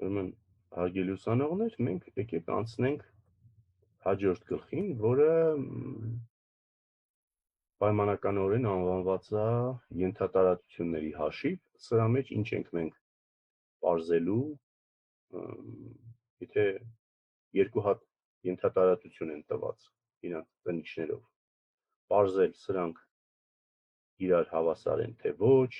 Ուրեմն հարգելի ուսանողներ, մենք եկեք անցնենք հաջորդ գլխին, որը պայմանականորեն անվանված է ենթատարածությունների հաշիվ, սրա մեջ ինչ ենք մենք պարզելու, եթե երկու հատ ենթատարածություն են տված իրանք տնիչներով, պարզել սրանք իրար հավասար են թե ոչ,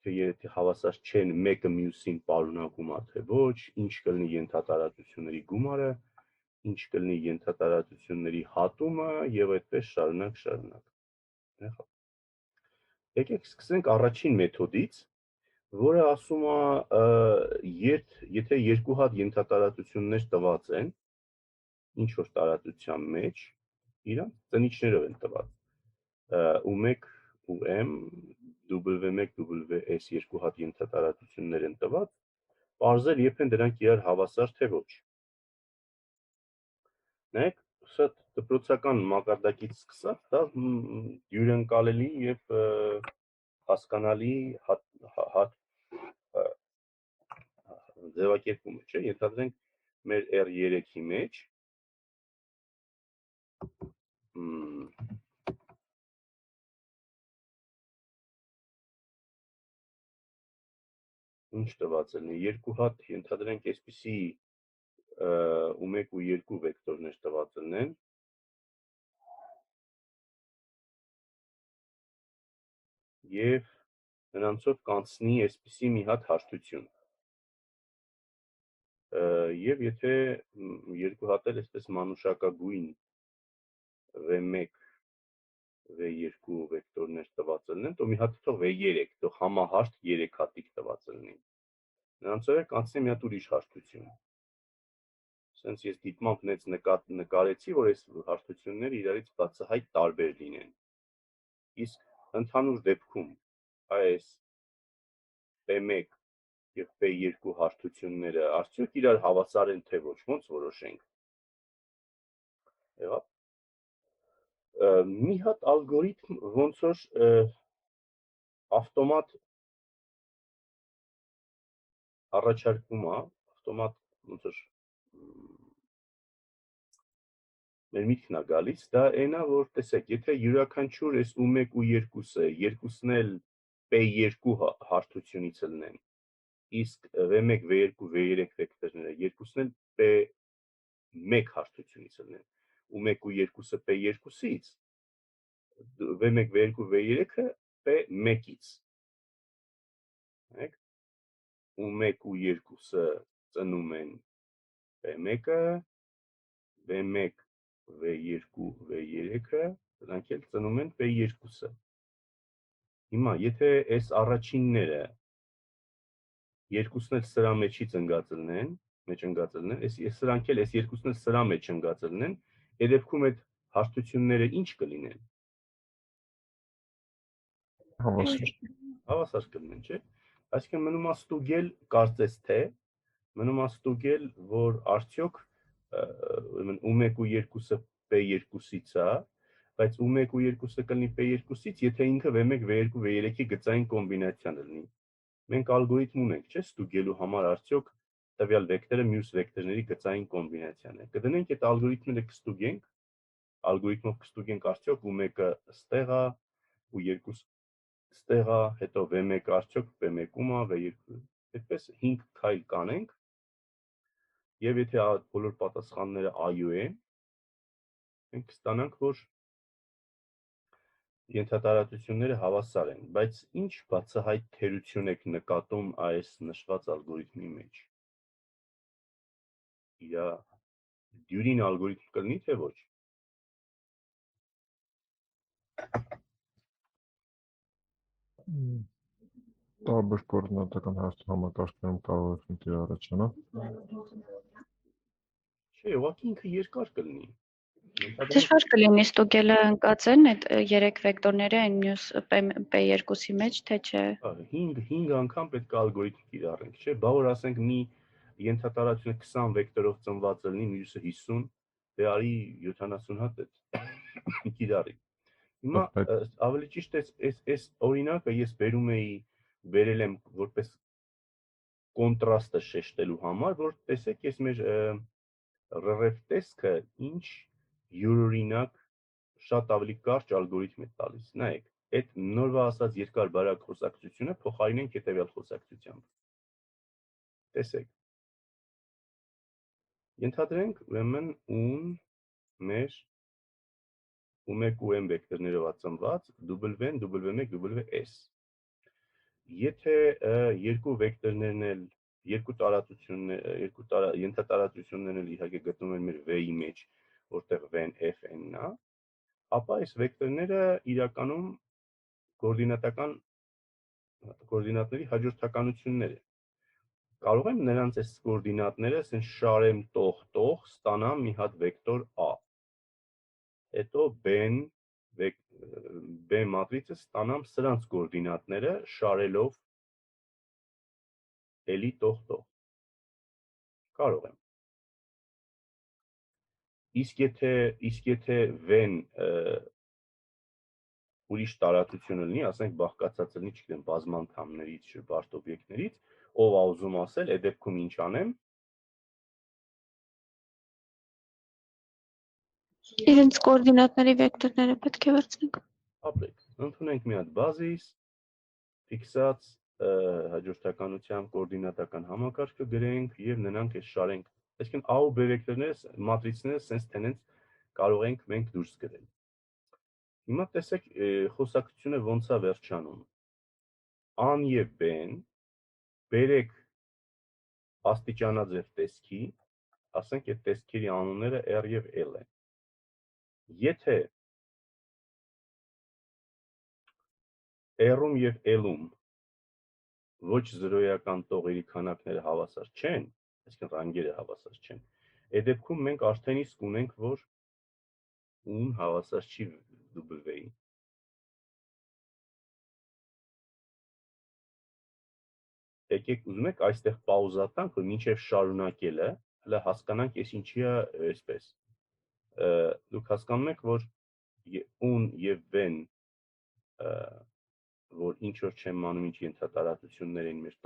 եթե հավասար չեն, մեկը մյուսին պարունակում է թե ոչ, ինչ կլինի ենթատարածությունների գումարը, ինչ կլինի ենթատարածությունների հատումը եւ այդպես շարունակ։ Եկեք սկսենք առաջին մեթոդից, որը ասում է, եթե երկու հատ ենթատարածություններ տված են, ինչ որ տարածության մեջ, իրանք տնիչներով են տված, U1 ու M, W1, WS երկու հատ ենթատարածություններ են տված, պարզել երբ են դրանք իրար հավասար թե ոչ։ Նայեք, սա դպրոցական մակարդակից սկսած, դա հյուրընկալելի եւ հասկանալի ձևակերպում է, չէ՞, ենթադրենք մեր R3-ի մեջ ինչ տված լինի, երկու հատ ենթադրենք այսպիսի U1 ու 2 վեկտորներ տված լինեն, եւ նրանցով կանցնի այսպիսի մի հատ հաշտություն։ Եվ եթե երկու հատ էլ այսպես մանուշակագույն V1, V2 վեկտորներ տված լինեն, то մի հատ թող V3, թող համահաշտ 3 հատիկ տված լինի։ Նրանցով է կանցնի մի հատ ուրիշ հաշտություն։ Սենց ես դիտմամբ նեց նկարեցի, որ այս հաշտությունները իրարից բացահայտ տարբեր լինեն։ Իսկ ընդհանուր դեպքում այս P1 եւ P2 հաշտությունները արդյոք իրար հավասար են թե ոչ, ոնց որոշենք։ Եղավ։ Մի հատ ալգորիթմ ոնց որ ավտոմատ առաջարկում է, ավտոմատ ոնց որ մեր միտքն է գալիս, դա այն է, որ տեսեք, եթե յուրաքանչյուր այս U1 ու 2-ը երկուսն էլ P2 հարթությունից լինեն, իսկ V1, V2, V3 վեկտորները երկուսն էլ P1 հարթությունից լինեն, U1 ու 2-ը P2-ից, V1, V2, V3-ը P1-ից։ U1 ու 2-ը ծնում են P1-ը, V1, V2, V3-ը, դրանք էլ ծնում են P2-ը։ Հիմա, եթե այս առաջինները երկուսն էլ սրա մեջից ընկած լինեն, սրանք էլ այս երկուսն էլ սրա մեջ ընկած լինեն, այդ դեպքում այդ հաշտությունները ինչ կլինեն։ Հավասար կլինեն, չէ՞։ Այսինքն մնում է ստուգել, կարծես թե, մնում է ստուգել, որ արդյոք U1 ու 2-ը P2-ից է, բայց U1 ու 2-ը կլինի P2-ից, եթե ինքը V1, V2, V3-ի գծային կոմբինացիան լինի։ Մենք ալգորիթմ ունենք, չէ՞, ստուգելու համար արդյոք տվյալ վեկտորը մյուս վեկտորների գծային կոմբինացիան է։ Կդնենք այդ ալգորիթմները կստուգենք, ալգորիթմով կստուգենք արդյոք U1-ը ստեղ է, ու 2 ստեղ է, հետո V1-ը արդյոք P1-ում է, V2, այդպես 5 քայլ կանենք, եւ եթե բոլոր պատասխանները այո են, մենք կստանանք, որ ենթատարածությունները հավասար են, բայց ինչ բացահայտ թերություն եք նկատում այս նշված ալգորիթմի մեջ։ Իրա դյուրին ալգորիթմ կլինի, թե ոչ։ Տարբեր կոորդինատական համակարգերում կարող է խնդիր առաջանալ։ Չէ, ուղղակի ինքը երկար կլինի։ Դժվար կլինի ստուգելը ընկածեն այդ 3 վեկտորները այն մյուս P2-ի մեջ, թե չէ։ 5 անգամ պետք է ալգորիթմ կիրառենք, չէ՞, բա որ ասենք մի ենթատարածությունը 20 վեկտորով ծնված լինի, մյուսը 50, դե արի 70 հատ այդ կիրառի։ Հիմա ավելի ճիշտ այս օրինակը ես բերել եմ որպես կոնտրաստը շեշտելու համար, որ տեսեք, ես մեր RRF տեսքը ինչ յուրօրինակ շատ ավելի կարճ ալգորիթմ է տալիս։ Նայեք, այդ նորվա ասած երկար բարակ խոսակցությունը փոխարինենք հետևյալ խոսակցությամբ։ Տեսեք։ Ենթադրենք, ուրեմն ուն մեր ու1 ու m վեկտորներով ածնված w-ն, w1, w-s։ Եթե երկու վեկտորներն էլ երկու ենթատարածություններն էլ իհարկե գտնվում են մեր v-ի մեջ, որտեղ v-ն fn-ն է, ապա այս վեկտորները իրականում կոորդինատների հաջորդականություններ են։ Կարող եմ նրանց այս կոորդինատները ասեն շարեմ տող ստանամ մի հատ վեկտոր a։ Հետո b մատրիցը ստանամ սրանց կոորդինատները շարելով էլի տող։ Կարող եմ։ Իսկ եթե v-ն ուրիշ տարածություն լինի, ասենք բաղկացած լինի, չգիտեմ, բազմանդամներից, բարդ օբյեկտներից, ով ա ուզում ասել, այդ դեպքում ինչ անեմ։ Իրենց կոորդինատների վեկտորները պետք է վերցնենք։ Ապրեք, ընդունենք մի հատ բազիս, ֆիքսած հաջորդականությամբ կոորդինատական համակարգը գրենք եւ նրանք այս շարենք։ Այսինքն a ու b վեկտորները մատրիցները sense tenence կարող ենք մենք դուրս գրել։ Հիմա տեսեք խոսակցությունը ոնց է վերջանում։ A-ն եւ B-ն բերեք աստիճանաձև տեսքի, ասենք այդ տեսքերի անունները R եւ L են։ Եթե R-ում եւ L-ում ոչ զրոյական տողերի քանակները հավասար չեն, այսինքն ռանգերը հավասար չեն, այդ դեպքում մենք արդեն իսկ ունենք, որ ուն հավասար չի W-ին։ Եկեք ուզում եք այստեղ պաուզա տանք, որ մինչև շարունակելը, հələ հասկանանք ես ինչի է այսպես։ Դուք հասկանում եք, որ ուն եւ v-ն որ ինչ որ չեմ անում, ինչ ենթատարածություններ են մեր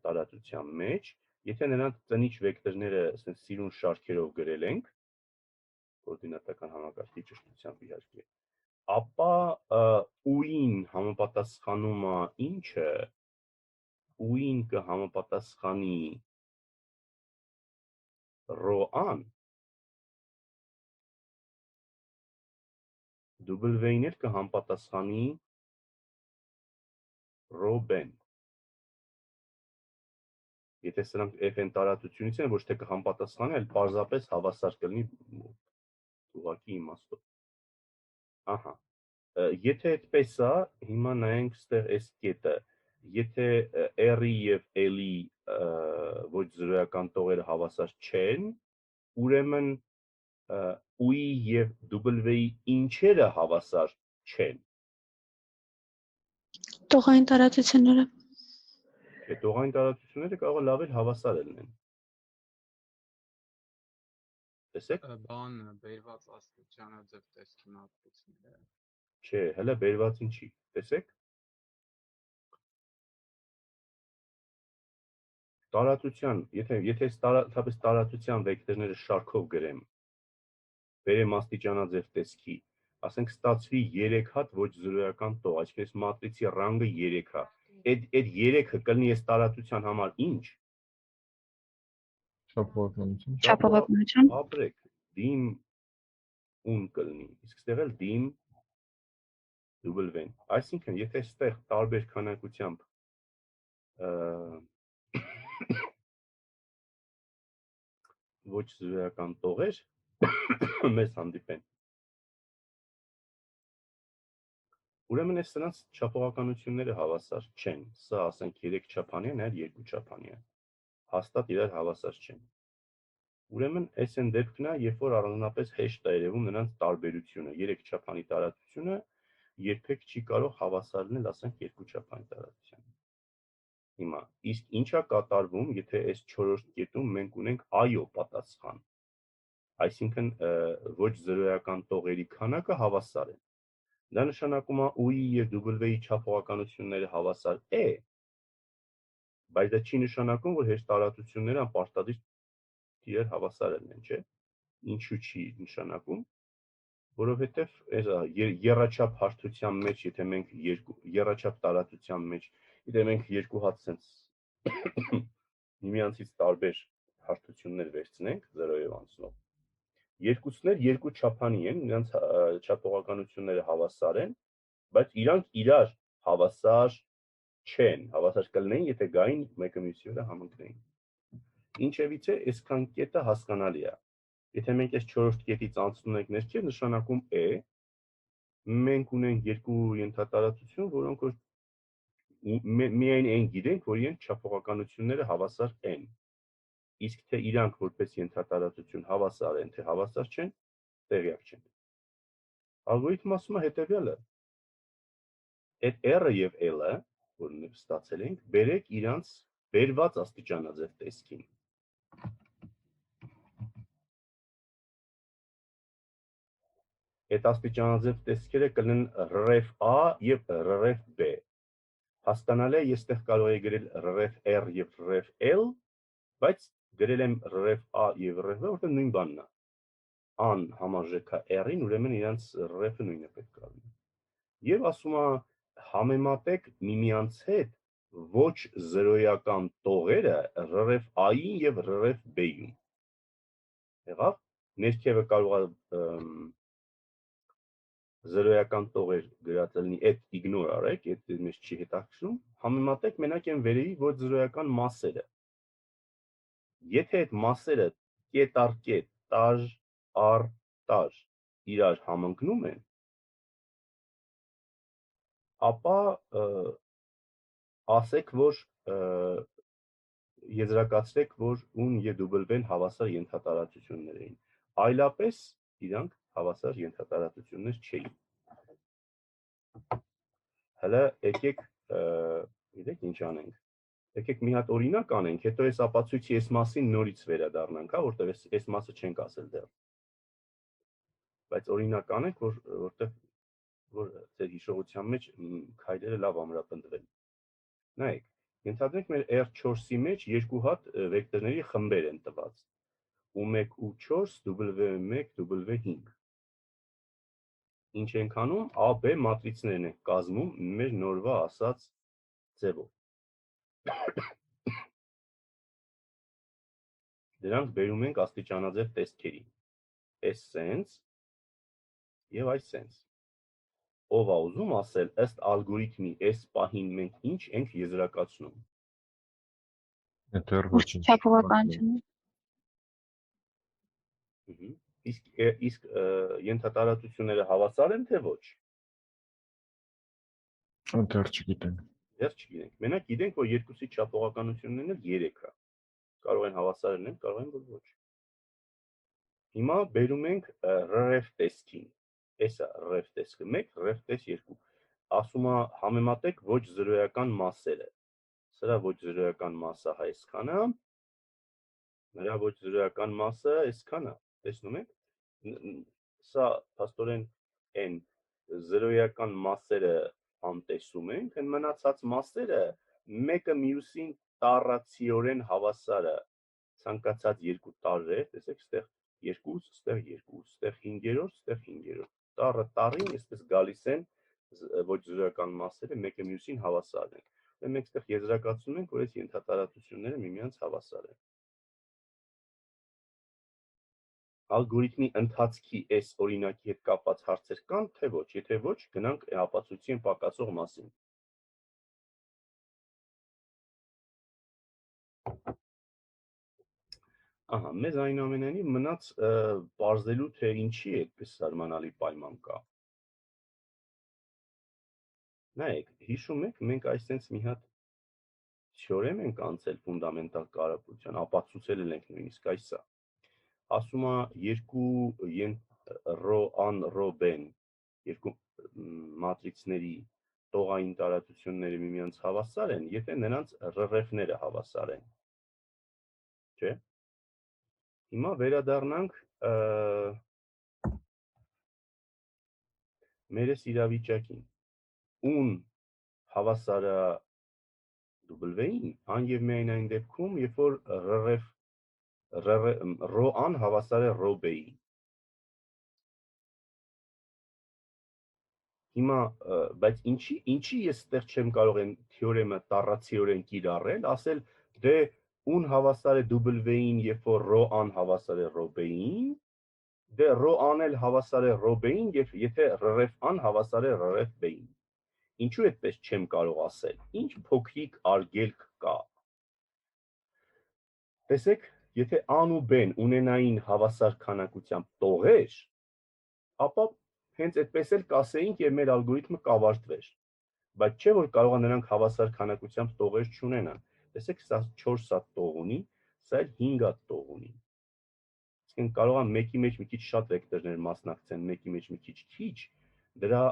տարածության մեջ, եթե նրանց ծնիչ վեկտորները ասենք սիրուն շարքերով գրել ենք, կոորդինատական համակարգի ճշտությամբ իհարկե, ապա ու-ին համապատասխանում է ինչը, ու-ին կհամապատասխանի ρ-ան, W-ին էլ կհամապատասխանի ρ-ն։ Եթե սրանք f-n տարածությունից են, ոչ թե կհամապատասխանի, այլ պարզապես հավասար կլինի ուղղակի իմաստով։ Ահա։ Եթե այդպես է, հիմա նայենք ստեղ այս կետը։ Եթե R-ի եւ L-ի ոչ զրոյական տողերը հավասար չեն, ուրեմն ու-ի եւ W-ի ինչերը հավասար չեն։ Տողային տարածությունները։ Տողային տարածությունները կարող է լավ էլ հավասար լինեն։ Տեսեք։ Բան բերված աստիճանաձև տեսքի մատրիցները։ Չէ, հələ բերվածին չի։ Տեսեք։ Տարածության, եթե տարածության վեկտորները շարքով գրեմ, բերեմ աստիճանաձև տեսքի, ասենք ստացվի 3 հատ ոչ զրոյական տող, այսինքն այս մատրիցի ռանգը 3 է։ Այդ 3-ը կլինի այս տարածության համար ինչ։ Չափողականություն։ Ապրեք, դիմ ուն կլինի, իսկ ստեղ էլ դիմ W-ն։ Այսինքն, եթե ստեղ տարբեր քանակությամբ ոչ զրոյական տողեր մեզ հանդիպեն։ Ուրեմն այս սրանց չափողականությունները հավասար չեն։ Սա ասենք 3 չափանյա, այլ 2 չափանյա։ Հաստատ իրար հավասար չեն։ Ուրեմն այս այն դեպքն է, երբ որ առանձնապես հեշտ է երևում նրանց տարբերությունը։ 3 չափանի տարածությունը երբեք չի կարող հավասար լինել, ասենք 2 չափանի տարածությանը։ Հիմա, իսկ ինչ է կատարվում, եթե այս 4-րդ կետում մենք ունենք այո պատասխան։ Այսինքն ոչ զրոյական տողերի քանակը հավասար է։ Դա նշանակում է ու-ի եւ W-ի չափողականությունները հավասար է, Բայց դա չի նշանակում, որ հեշտ տարածությունները անպարտադիր իրար հավասար են, չէ՞։ Ինչու չի նշանակում, որովհետև եռաչափ հարթության մեջ, եթե մենք եռաչափ տարածության մեջ, եթե մենք երկու հատ sense միմյանցից տարբեր հարթություններ վերցնենք 0-ով անցնող, երկուսն էլ երկու չափանի են, նրանց չափողականությունները հավասար են, բայց իրանք իրար հավասար չեն, հավասար կլինեին, եթե գային մեկը մյուսի վրա համընկնեին։ Ինչևից է, այսքան կետը հասկանալի է։ Եթե մենք այս 4-րդ կետից անցնում ենք ներքև, նշանակում է մենք ունենք երկու ենթատարածություն, որոնք որ միայն այն գիտենք, որ իրենք չափողականությունները հավասար են։ Իսկ թե իրանք որպես ենթատարածություն հավասար են, թե հավասար չեն, տեղյակ չեն։ Ալգորիթմը ասում է հետևյալը. այդ R-ը եւ L-ը, որն ստացել ենք, բերեք իրանց բերված աստիճանաձև տեսքին։ Այդ աստիճանաձև տեսքերը կլինեն RF A եւ RF B։ Հասկանալի է, ես այդտեղ կարող եմ գրել RF R եւ RF L, բայց գրել եմ RF A եւ RF B, որտեղ նույն բանն է։ An համարժեք է R-ին, ուրեմն իրանց RF-ը նույնը պետք է լինի։ Եվ ասում է համեմատեք միմյանց հետ ոչ զրոյական տողերը RF A-ին եւ RF B-ին։ Եղավ, ներքևը կարող է զրոյական տողեր գրած լինի, այդ իգնոր արեք, այդ մեզ չի հետաքրքրում, համեմատեք մենակ այն վերևի ոչ զրոյական մասերը։ Եթե այդ մասերը կետ առ կետ, տար առ տար իրար համընկնում են, ապա ասեք, որ եզրակացրեք, որ ուն եւ W-ն հավասար ենթատարածություններ էին։ Այլապես իրանք հավասար ենթատարածություններ չէին։ Հələ եկեք, գիտեք ինչ անենք։ Եկեք մի հատ օրինակ անենք, հետո այս ապացույցի այս մասին նորից վերադառնանք, հա, որտեղ այս մասը չենք ասել դեռ։ Բայց օրինակ անենք, որ ձեր հիշողության մեջ քայլերը լավ ամրապնդվեն։ Նայեք, ենթադրենք մեր R4-ի մեջ երկու հատ վեկտորների խմբեր են տված։ U1, U4, W1, W5։ Ինչ ենք անում, AB մատրիցներն ենք կազմում մեր նորվա ասած ձևով։ Դրանք բերում ենք աստիճանաձև տեսքերի։ Այս sense եւ այս sense։ Ով է ուզում ասել, ըստ ալգորիթմի այս պահին մենք ինչ ենք եզրակացնում։ Եթե ոչինչ։ Չափողականությունը։ Իսկ ենթատարածությունները հավասար են թե ոչ։ Դեռ չգիտենք։ Դեռ չգիտենք։ Մենակ գիտենք, որ երկուսի չափողականություններն էլ 3 է։ Կարող են հավասար լինել, կարող են ոչ։ Հիմա բերում ենք RF տեսքին։ Էսա RF տեսքը 1, RF տես 2։ Ասում է համեմատեք ոչ զրոյական մասերը։ Սրա ոչ զրոյական մասը այսքան է։ Նրա ոչ զրոյական մասը այսքան է։ Տեսնում եք։ Սա փաստորեն այն զրոյական մասերը անտեսում ենք, այն մնացած մասերը մեկը մյուսին տառացիորեն հավասար է։ Ցանկացած երկու տարրեր, տեսեք, ստեղ 2, ստեղ 2, ստեղ 5-րդ, ստեղ 5-րդ։ Տառը տառին այսպես գալիս են ոչ զրոյական մասերը մեկը մյուսին հավասար են։ Ու մենք ստեղ եզրակացնում ենք, որ այս ենթատարածությունները միմյանց հավասար են։ Ալգորիթմի ընթացքի այս օրինակի հետ կապված հարցեր կան, թե ոչ, եթե ոչ, գնանք ապացույցին պակասող մասին։ Ահա, մեզ այնուամենայնիվ մնաց պարզելու, թե ինչի այդպես զարմանալի պայման կա։ Նայեք, հիշում եք, մենք այսպես մի հատ թեորեմ ենք անցել ֆունդամենտալ կարապության, ապացուցել ենք նույնիսկ այսա։ Ասում է երկու ρ an ρ b-ն, երկու մատրիցների տողային տարածությունները միմյանց հավասար են, եթե նրանց RF-ները հավասար են։ Չէ՞։ Հիմա վերադառնանք մեր այս իրավիճակին։ Ուն հավասար է W-ին, այն եւ միայն այն դեպքում, երբ որ ρ-ան հավասար է ρ-ին։ Հիմա, բայց ինչի ես ստեղ չեմ կարող եմ թեորեմը տառացիորեն կիրառել, ասել դե ուն հավասար է W-ին, երբ որ ρ-ան հավասար է ρ-ին, դե ρ-ան էլ հավասար է ρ-ին, եթե ռ-ան հավասար է ռ-ին։ Ինչու այդպես չեմ կարող ասել, ինչ փոքրիկ արգելք կա։ Տեսեք, եթե ան ու բեն ունենային հավասար քանակությամբ տողեր, ապա հենց այդպես էլ կասեինք եւ մեր ալգորիթմը կավարտվեր։ Բայց չէ որ կարող է նրանք հավասար քանակությամբ տողեր չունենան։ Տեսեք, սա 4 հատ տող ունի, սա էլ 5 հատ տող ունի։ Իսկ կարող է մեկի մեջ մի քիչ շատ վեկտորներ մասնակցեն, մեկի մեջ մի քիչ քիչ, դրա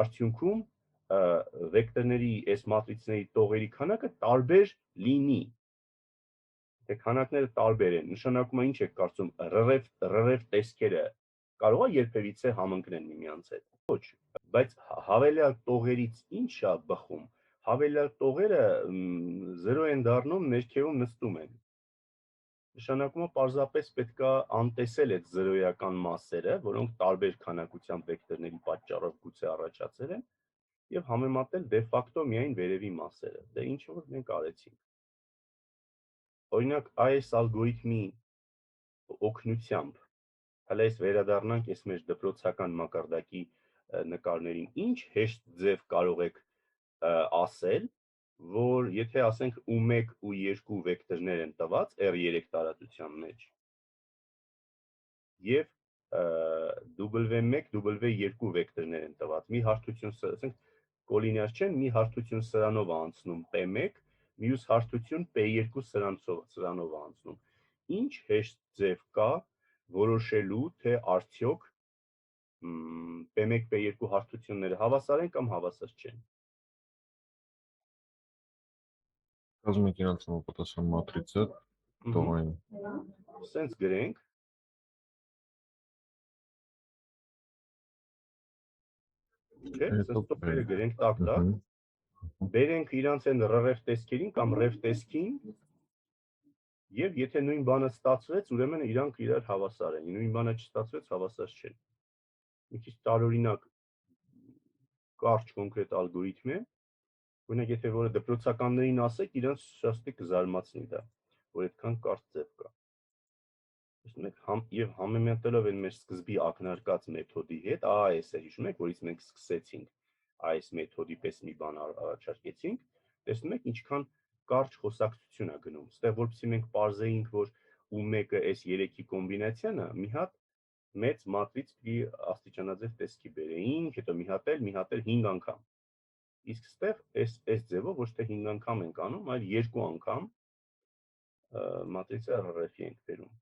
արդյունքում վեկտորների այս մատրիցների տողերի քանակը տարբեր լինի։ Դե քանակները տարբեր են, նշանակում է ինչ եք կարծում, ռ-ռև տեսքերը կարող է երբևիցե համընկնեն միմյանց հետ։ Ոչ, բայց հավելյալ տողերից ինչ է բխում։ Հավելյալ տողերը 0 են դառնում, ներքևում նստում են։ Նշանակում է պարզապես պետք է անտեսել այդ զրոյական մասերը, որոնք տարբեր քանակությամբ վեկտորների պատճառով գուցե առաջացել են, եւ համեմատել դե ֆակտո միայն վերևի մասերը։ Դե ինչ որ մենք արեցինք։ Օրինակ, այս ալգորիթմի օգնությամբ հələ այս վերադառնանք այս մեր դպրոցական մակարդակի նկարներին, ինչ հեշտ ձև կարող եք ասել, որ եթե ասենք u1 ու 2 վեկտորներ են տված R3 տարածության մեջ եւ W1, W2 վեկտորներ են տված, մի հարթություն, ասենք կոլինիար չեն, մի հարթություն սրանով անցնում P1, մյուս հարթություն P2 սրանով անցնում։ Ինչ հեշտ ձև կա որոշելու, թե արդյոք P1, P2 հարթությունները հավասար են կամ հավասար չեն։ Կազմենք իրանց համապատասխան մատրիցը տողային։ Սենց գրենք։ Չէ, սենց տողերը գրենք տակ-տակ։ Բերենք իրանց են ռ-ռև տեսքերին կամ ռև տեսքին, եւ եթե նույն բանը ստացվեց, ուրեմն իրանք իրար հավասար են, նույն բանը չստացվեց, հավասար չեն։ Մի քիչ տարօրինակ կարճ կոնկրետ ալգորիթմ է, օրինակ եթե որը դպրոցականներին ասեք, իրանց շաստի կզարմացնի դա, որ այդքան կարճ ձև կա։ Եվ համեմատելով են մեր սկզբի ակնարկած մեթոդի հետ, AAS է հիշում եք, որից մենք սկսեցինք այս մեթոդի պես մի բան առաջարկեցինք, տեսնում եք ինչքան կարճ խոսակցություն է գնում։ Ստեղ որպեսզի մենք պարզեինք, որ u1-ը S3-ի կոմբինացիան է, մի հատ մեծ մատրից պիտի աստիճանաձև տեսքի բերեինք, հետո մի հատ էլ 5 անգամ։ Իսկ ստեղ այս ձևով ոչ թե 5 անգամ ենք անում, այլ 2 անգամ մատրիցը RF-ի ենք բերում։